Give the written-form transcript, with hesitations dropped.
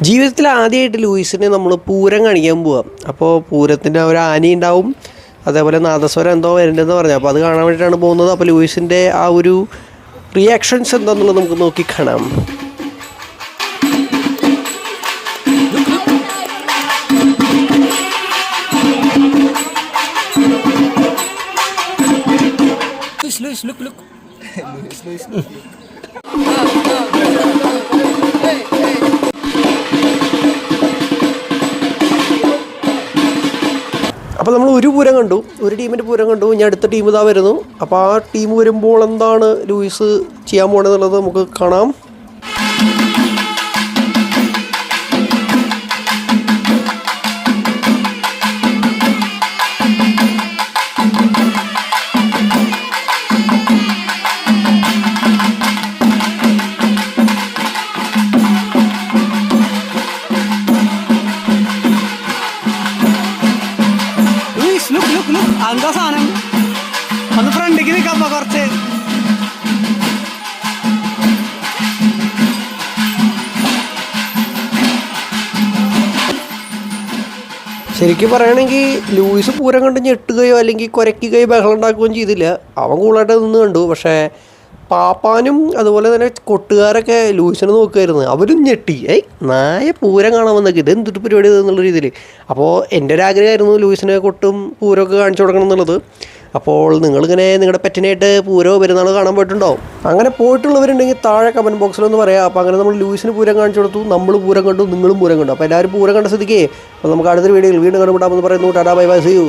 ജീവിതത്തിൽ ആദ്യമായിട്ട് ലൂയിസിനെ നമ്മൾ പൂരം കാണിക്കാൻ പോവാം. അപ്പോൾ പൂരത്തിൻ്റെ ഒരു ആന ഉണ്ടാവും, അതേപോലെ നാദസ്വരം എന്തോ വരുന്നുണ്ടെന്ന് പറഞ്ഞു. അപ്പോൾ അത് കാണാൻ വേണ്ടിയിട്ടാണ് പോകുന്നത്. അപ്പോൾ ലൂയിസിൻ്റെ ആ ഒരു റിയാക്ഷൻസ് എന്താണെന്നുള്ളത് നമുക്ക് നോക്കി കാണാം. Luis, look. Luis. അപ്പോൾ നമ്മൾ ഒരു പൂരം കണ്ടു, ഒരു ടീമിൻ്റെ പൂരം കണ്ടു. ഇനി അടുത്ത ടീം ഇതാ വരുന്നു. അപ്പോൾ ആ ടീം വരുമ്പോൾ എന്താണ് ലൂയിസ് ചെയ്യാൻ പോകണമെന്നുള്ളത് നമുക്ക് കാണാം. ലുക്ക് എന്താ സാധനം ഒന്ന് ഫ്രണ്ടിക്ക് നിൽക്കാം കുറച്ച്. ശരിക്കും പറയുകയാണെങ്കിൽ ലൂയിസ് പൂരം കണ്ട് ഞെട്ടുകയോ അല്ലെങ്കിൽ കുരയ്ക്കുകയോ ബഹളം ഉണ്ടാക്കുകയും ചെയ്തില്ല. അവൻ കൂളായിട്ട് നിന്ന് കണ്ടു. പക്ഷേ പാപ്പാനും അതുപോലെ തന്നെ കൊട്ടുകാരൊക്കെ ലൂയിസിനെ നോക്കുമായിരുന്നു. അവരും ഞെട്ടി. നായ പൂരം കാണാൻ വന്നൊക്കെ ഇത് എന്തൊരു പരിപാടി എന്നുള്ള രീതിയിൽ. അപ്പോൾ എൻ്റെ ഒരു ആഗ്രഹമായിരുന്നു ലൂയിസിനെ കൊട്ടും പൂരമൊക്കെ കാണിച്ചു കൊടുക്കണം എന്നുള്ളത്. അപ്പോൾ നിങ്ങളിങ്ങനെ നിങ്ങളുടെ പെറ്റിനായിട്ട് പൂരമോ പെരുന്നാളോ കാണാൻ പോയിട്ടുണ്ടാവും. അങ്ങനെ പോയിട്ടുള്ളവരുണ്ടെങ്കിൽ താഴെ കമൻറ്റ് ബോക്സിലൊന്ന് പറയാം. അപ്പോൾ അങ്ങനെ നമ്മൾ ലൂയിസിന് പൂരം കാണിച്ചു കൊടുത്തു, നമ്മൾ പൂരം കണ്ടു, നിങ്ങളും പൂരം കണ്ടു. അപ്പോൾ എല്ലാവരും പൂരം കണ്ട സ്ഥിതിക്ക് അപ്പോൾ നമുക്ക് അടുത്തൊരു വീഡിയോയിൽ വീണ്ടും കണ്ടുപിടാമെന്ന് പറയുന്നു. Tata bye bye, see U.